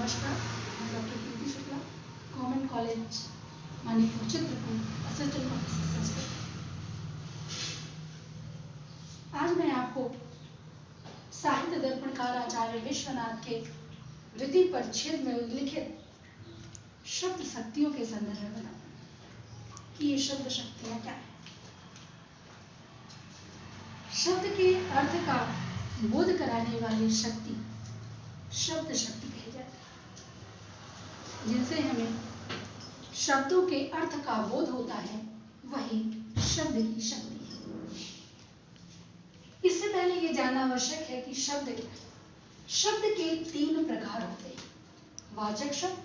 नमस्कार, मैं doctor Preeti Shukla, government college Manipur Chitrakoot, assistant professor Sanskrit. आज मैं आपको साहित्य दर्पणकार आचार्य विश्वनाथ के द्वितीय परिच्छेद में उल्लिखित शब्द शक्तियों के संदर्भ में बताऊंगा कि ये शब्द शक्तियां क्या है। शब्द के अर्थ का बोध कराने वाली शक्ति शब्द शक्ति कही जाती है। जिनसे हमें शब्दों के अर्थ का बोध होता है वही शब्द की शक्ति है। इससे पहले ये जानना आवश्यक है कि शब्द के तीन प्रकार होते हैं: वाचक शब्द,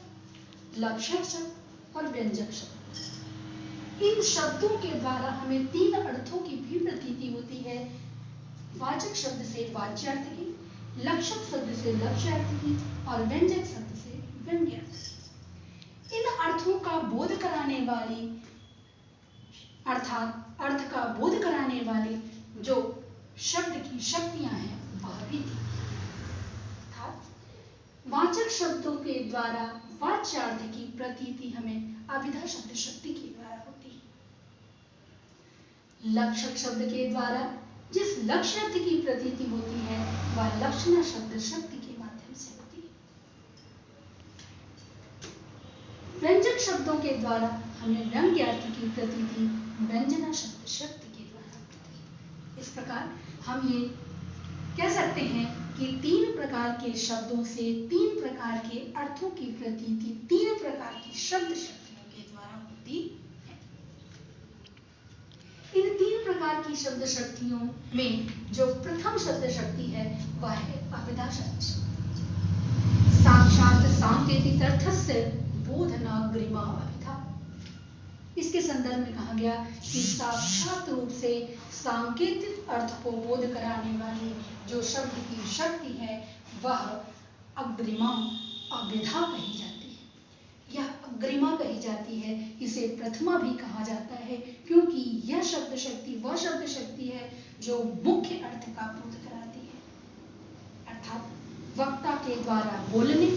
लक्षण शब्द और व्यंजक शब्द। इन शब्दों के द्वारा हमें तीन अर्थों की भी प्रतीति होती है। वाचक शब्द से वाच्यार्थ की, लक्षण शब्द से लक्ष्यार्थ की और व्यंजक शब्द से व्यंग्यार्थ की। इन अर्थों का बोध कराने वाली अर्थात अर्थ का बोध कराने वाली जो शब्द की शक्तियां हैं वह भी थी। वाचक शब्दों के द्वारा वाच्यार्थ की प्रतीति हमें अभिधा शब्द शक्ति के द्वारा होती है। लक्षक शब्द के द्वारा जिस लक्ष्यार्थ की प्रतीति होती है वह लक्षणा शब्द शक्ति के माध्यम से होती है। व्यंजक शब्दों के द्वारा हमें व्यंग्यार्थ की प्रतीति व्यंजना शब्द शक्ति के द्वारा होती है। इस प्रकार हम ये कह सकते हैं कि तीन प्रकार के शब्दों से तीन प्रकार के अर्थों की प्रतीति तीन प्रकार की शब्द शक्तियों के द्वारा होती है। इन तीन प्रकार की शब्द शक्तियों में जो प्रथम शब्द शक्ति है वह है अभिधा शब्द शक्ति। साक्षात सांकेतिक अर्थस्य बोधनाग्रिमा अभिधा। इसके संदर्भ में कहा गया कि साक्षात रूप से सांकेतिक अर्थ को बोध कराने वाली जो शब्द की शक्ति है वह अग्रिमा अभिधा कही जाती है। यह अग्रिमा कही जाती है। इसे प्रथमा भी कहा जाता है क्योंकि यह शब्द शक्ति वह शब्द शक्ति है जो मुख्य अर्थ का बोध कराती है। अर्थात वक्ता के द्वारा बोलने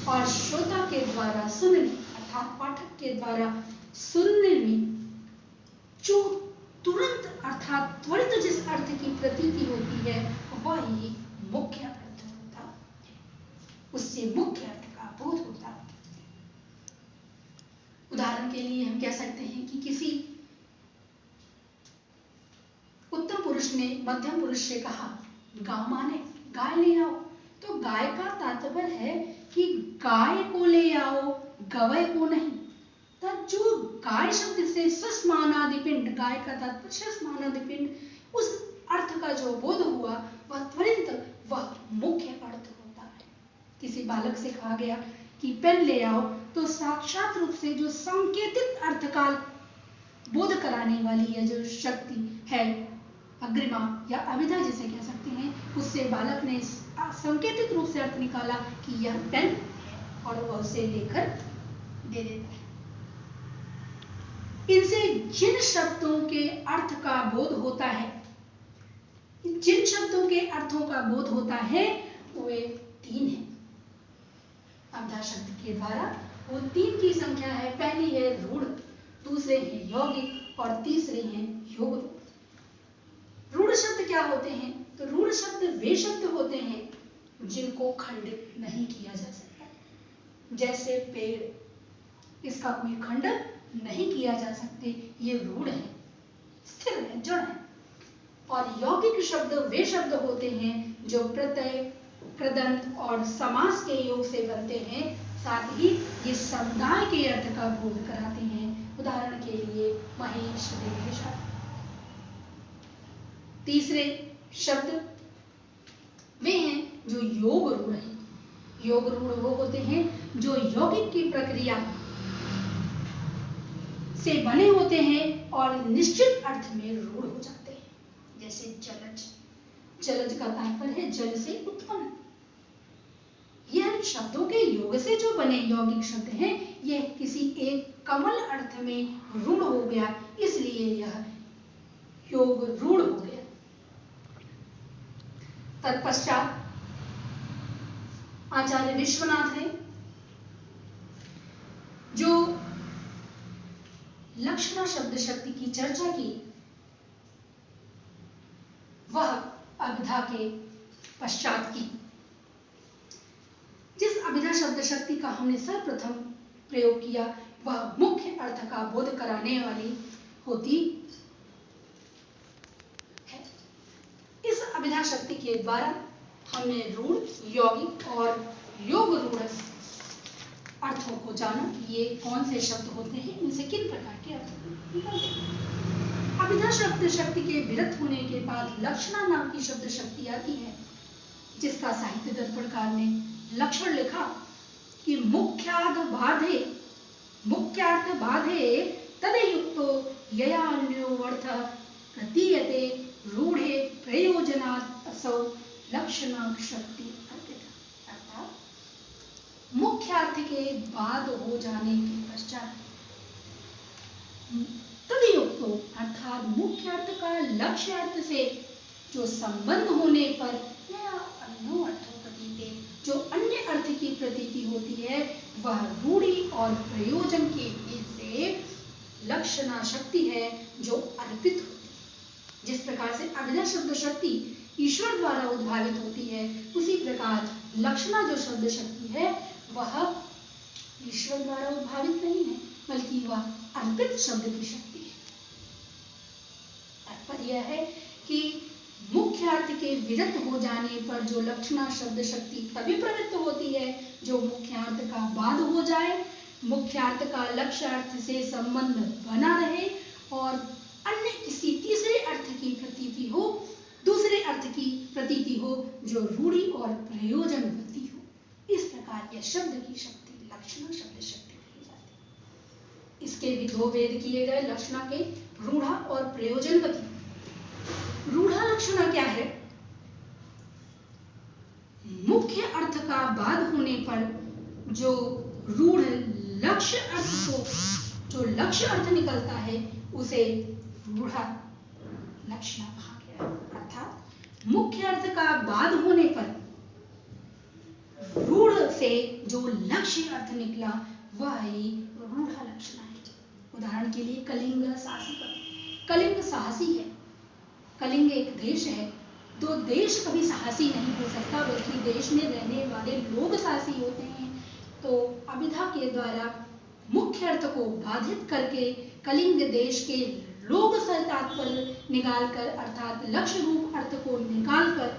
और श्रोता के द्वारा सुनने अर्थात पाठक के द्वारा सुनने में जो तुरंत अर्थात त्वरित जिस अर्थ की प्रतीति होती है वह ही मुख्य अर्थ होता है। उससे मुख्य अर्थ का बोध होता है। उदाहरण के लिए हम कह सकते हैं कि किसी उत्तम पुरुष ने मध्यम पुरुष से कहा गाय माने गाय ले आओ। तो गाय का तात्पर्य है कि गाय को ले आओ, गवय को नहीं। तब जो गाय शब्द से सस्मानादिपिंड, गाय का तात्पर्य सस्मानादिपिंड, उस अर्थ का जो बोध हुआ वह त्वरित वह मुख्य अर्थ होता है। किसी बालक से कहा गया कि पेन ले आओ तो साक्षात रूप से जो सांकेतिक अर्थ का बोध कराने वाली यह जो शक्ति है अग्रिमा या अभिधा जिसे कह सकते हैं, उससे बालक ने सांकेतिक रूप से अर्थ निकाला कि यह पेन है और वह उसे लेकर दे देता है। इनसे जिन शब्दों के अर्थ का बोध होता है, जिन शब्दों के अर्थों का बोध होता है वे तीन हैं। अभिधा शब्द के द्वारा वो तीन की संख्या है। पहली है रूढ़, दूसरे हैं यौगिक और तीसरे हैं योग। रूढ़ शब्द क्या होते हैं? तो रूढ़ शब्द वे शब्द होते हैं जिनको खंडित नहीं किया जा सकता। जैसे पेड़, इसका कोई खंडन नहीं किया जा सकते, ये रूढ़ है, स्थिर है, जड़ है। और यौगिक शब्द वे शब्द होते हैं जो प्रत्यय, कृदंत और समास के योग से बनते हैं, साथ ही ये समुदाय के अर्थ का बोध कराते हैं। उदाहरण के लिए महेश, देवेश। तीसरे शब्द वे हैं जो योग रूढ़ हैं। योग रूढ़ वो होते हैं जो यौगिक की प्रक्रिया से बने होते हैं और निश्चित अर्थ में रूढ़ हो जाते हैं। जैसे जलज, जलज का तात्पर्य है जल से उत्पन्न। यह शब्दों के योग से जो बने यौगिक शब्द हैं, यह किसी एक कमल अर्थ में रूढ़ हो गया, इसलिए यह योग रूढ़ हो गया। तत्पश्चात आचार्य विश्वनाथ ने जो लक्षणा शब्द शक्ति की चर्चा की वह अभिधा के पश्चात की। जिस अभिधा शब्द शक्ति का हमने सर्वप्रथम प्रयोग किया वह मुख्य अर्थ का बोध कराने वाली होती है। इस अभिधा शक्ति के द्वारा हमने रूढ़, यौगिक और योग रूढ़ अर्थों को जाना कि ये कौन से शब्द होते हैं, इनसे किन प्रकार के अर्थ निकलते हैं। अभिधा शब्द शक्ति के विरक्त होने के बाद लक्षणा नाम की शब्द शक्ति आती है, जिसका साहित्य दर्पणकार ने लक्षण लिखा कि मुख्यार्थ बाधे तदयुक्तो ययान्यो अर्थ प्रतीयते रूढ़े प्रयोजनात् असौ लक्षणा शक्ति अर्पिता। अर्थात मुख्यार्थ के बाद हो जाने के पश्चात तदयुक्तो अर्थात मुख्यार्थ का लक्ष्य अर्थ से जो संबंध होने पर या अन्य अर्थों प्रतीते जो अन्य अर्थ की प्रतीति होती है वह रूढ़ि और प्रयोजन के भेद से लक्षणा शक्ति है जो अर्पित होती है। जिस प्रकार से अभिधा शब्द शक्ति ईश्वर द्वारा उद्भावित होती है, उसी प्रकार लक्षणा जो शब्द शक्ति है वह ईश्वर द्वारा उद्भावित नहीं है, बल्कि वह अर्पित शब्द की शक्ति है। तात्पर्य यह है कि मुख्य अर्थ के विरक्त हो जाने पर जो लक्षणा शब्द शक्ति तभी प्रवृत्त होती है जो मुख्यार्थ का बाद हो जाए, मुख्यार्थ का लक्ष्य अर्थ से संबंध बना रहे और अन्य किसी तीसरे अर्थ की प्रतीति हो, दूसरे अर्थ की प्रतीति हो जो रूढ़ि और प्रयोजनवती हो। इस प्रकार यह शब्द की शक्ति लक्षणा शब्द शक्ति कही जाती है। इसके भी दो भेद किए गए लक्षणा के, रूढ़ा और प्रयोजनवती। रूढ़ा लक्षणा क्या है? मुख्य अर्थ का बाद होने पर जो रूढ़ लक्ष्य अर्थ को जो लक्ष्य अर्थ निकलता है उसे रूढ़ा लक्षणा कहा गया। अर्थात मुख्य अर्थ का बाद होने पर रूढ़ से जो लक्ष्य अर्थ निकला वह ही रूढ़ा लक्षणा है। उदाहरण के लिए कलिंग साहसी पद। कलिंग साहसी है। कलिंग एक देश है, तो देश कभी साहसी नहीं हो सकता, बल्कि देश में रहने वाले लोग साहसी होते हैं। तो अभिधा के द्वारा मुख्य अर्थ को बाधित करके कलिंग देश के लोग से तात्पर्य निकालकर अर्थात लक्ष्य रूप अर्थ को निकालकर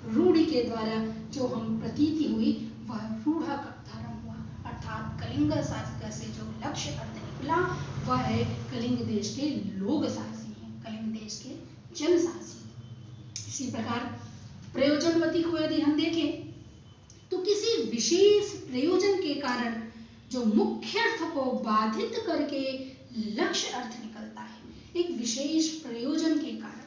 रूढ़ि के द्वारा जो हम प्रतीति हुई वह रूढ़ा का धारण हुआ। अर्थात कलिंग शासक से जो लक्ष्य अर्थ निकला वह है कलिंग देश के लोग साहसी हैं, कलिंग देश के जन साहसी। इसी प्रकार प्रयोजनवती को यदि हम देखें तो किसी विशेष प्रयोजन के कारण जो मुख्य अर्थ को बाधित करके लक्ष्य अर्थ निकलता है। एक विशेष प्रयोजन के कारण,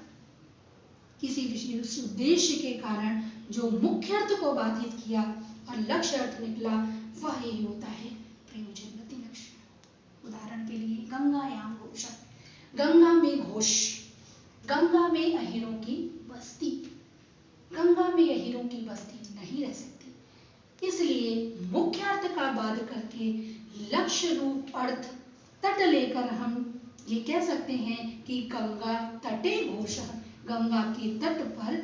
किसी विशेष उद्देश्य के कारण जो मुख्य अर्थ को बाधित किया और लक्ष्य अर्थ निकला वह ही होता है प्रयोजनवती लक्षण। उदाहरण के लिए गंगायाम घोष, गंगा में घोष, गंगा में अहिरों की बस्ती। गंगा में अहिरों की बस्ती नहीं रह सकती, इसलिए मुख्य अर्थ का बाद करके लक्ष्य रूप अर्थ तट लेकर हम ये कह सकते हैं कि गंगा तटे घोष, गंगा के तट पर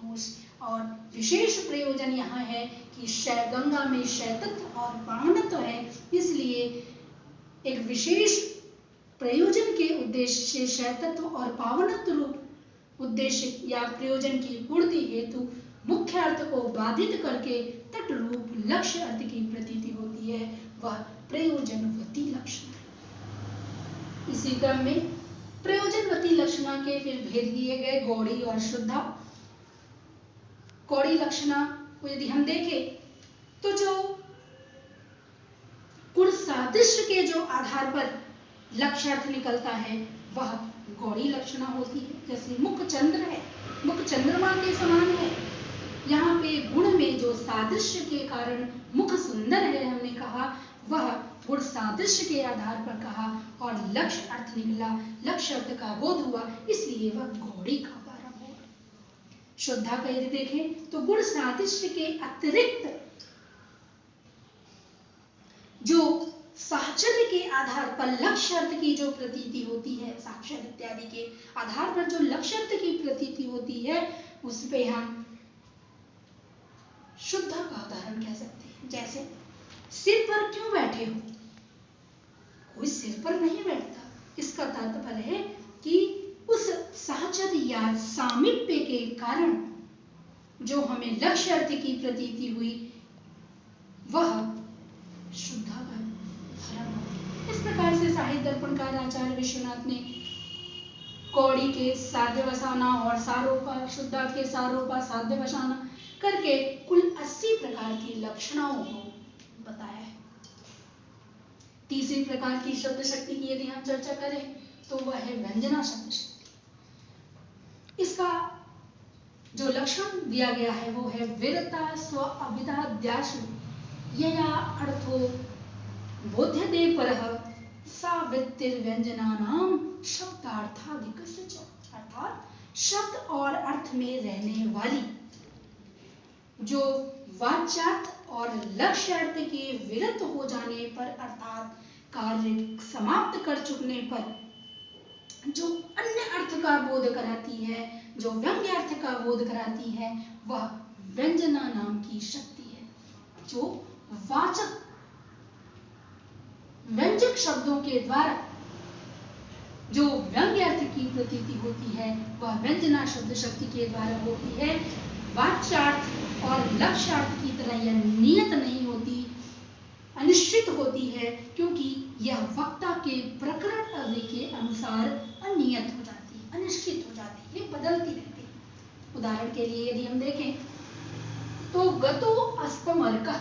घोष। और विशेष प्रयोजन यहाँ है कि गंगा में शैतत्व और पावनत्व है, इसलिए एक विशेष प्रयोजन के उद्देश्य से शैतत्व और पावनत्व रूप उद्देश्य या प्रयोजन की पूर्ति हेतु मुख्य अर्थ को बाधित करके तट रूप लक्ष्य अर्थ की प्रतीति होती है, वह प्रयोजनवती लक्षण है। इसी क्रम में प्रयोजनवती लक्षणा के फिर भेद दिए गए गौड़ी और शुद्धा। गौड़ी लक्षणा को यदि हम देखें तो जो गुण सादृश्य के जो आधार पर लक्ष्य अर्थ निकलता है वह गौड़ी लक्षणा होती है। जैसे मुख चंद्र है, मुख चंद्रमा के समान है। यहाँ पे गुण में जो सादृश्य के कारण मुख सुंदर है हमने कहा, वह गुण सादृश्य के आधार पर कहा और लक्ष्य अर्थ निकला, लक्ष्य अर्थ का बोध हुआ, इसलिए वह गौड़ी का प्रारंभ हुआ। शुद्धा का यदि देखें तो गुण सादृश्य के अतिरिक्त जो साहचर्य के आधार पर लक्ष्य अर्थ की जो प्रतीति होती है, साक्षर इत्यादि के आधार पर जो लक्ष्य अर्थ की प्रतीति होती है, उस पे हम शुद्ध का उदाहरण कह सकते हैं। जैसे सिर पर क्यों बैठे हो, कोई सिर पर नहीं बैठता। इसका तात्पर्य है कि उस साहचर्य या सामीप्य के कारण जो हमें लक्ष्य अर्थ की प्रतीति हुई, वह शुद्ध का उदाहरण है। इस प्रकार से साहित्य दर्पणकार आचार्य विश्वनाथ ने कौड़ी के साध्य वसाना और सारोपा, शुद्धा के सारोपा साध्य वसाना करके कुल 80 प्रकार की लक्षणाओं को बताया है। तीसरी प्रकार की शब्द शक्ति की यदि हम चर्चा करें तो वह है व्यंजना शब्द शक्ति। इसका जो लक्षण दिया गया है वो है वीरता स्व अभिधाद्याशु यया अर्थो बोध्यते परः सावित्तिर्व्यंजनानां शब्दार्थाधिकस्य च, अर्थात शब्द और अर्थ में रहने वाली जो वाच्यार्थ और लक्ष्य अर्थ के विरुद्ध हो जाने पर, अर्थात कार्य समाप्त कर चुकने पर जो अन्य अर्थ का बोध कराती है, जो व्यंग्य अर्थ का बोध कराती है, वह व्यंजना नाम की शक्ति है। जो वाचक व्यंजक शब्दों के द्वारा जो व्यंग्य अर्थ की प्रतीति होती है, वह व्यंजना शब्द शक्ति के द्वारा होती है। वाच्यार्थ और लक्ष्यार्थ की तरह यह नियत नहीं होती, अनिश्चित होती है, क्योंकि यह वक्ता के प्रकरण अवधि के अनुसार अनियत हो जाती है, अनिश्चित हो जाती है, ये बदलती रहती है। उदाहरण के लिए यदि हम देखें तो गतो अस्तमर्कः,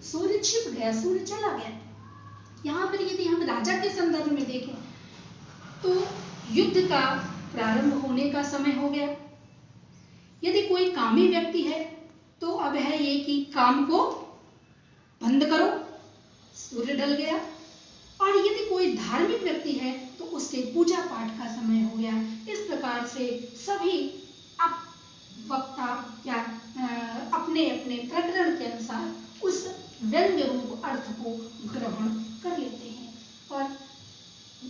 सूर्य छिप गया, सूर्य चला गया। यहाँ पर यदि हम राजा के संदर्भ में देखें तो युद्ध का प्रारंभ होने का समय हो गया। यदि कोई कामी व्यक्ति है तो अब है ये कि काम को बंद करो, सूर्य ढल गया। और यदि कोई धार्मिक व्यक्ति है तो उसके पूजा पाठ का समय हो गया। इस प्रकार से सभी वक्ता या अपने अपने प्रकरण के अनुसार उस व्यंग्य रूप अर्थ को ग्रहण कर लेते हैं। और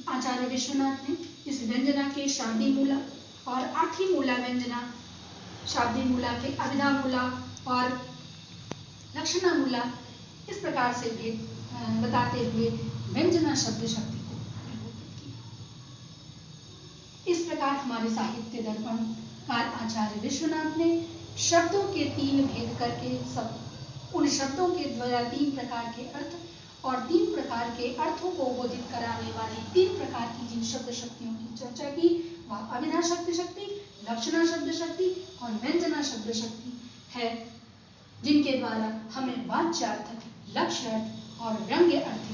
आचार्य विश्वनाथ ने इस व्यंजना के शाब्दी मूला और आठी मूला व्यंजना, शाब्दी मूला के अभिधा मूला और लक्षणा मूला, इस प्रकार से भेद बताते हुए व्यंजना शब्द शक्ति को निरूपित किया। इस प्रकार हमारे साहित्य दर्पणकार आचार्य विश्वनाथ ने शब्दों के 3 भेद करके सब उन शब्दों के द्वारा 3 प्रकार के अर्थ और 3 प्रकार के अर्थों को बोधित कराने वाली 3 प्रकार की जिन शब्द शक्तियों की चर्चा की, वह अभिधा शब्द शक्ति, लक्षणा शब्द शक्ति और व्यंजना शब्द शक्ति है, जिनके द्वारा हमें वाच्यार्थ, लक्ष्य अर्थ और व्यंग्य अर्थ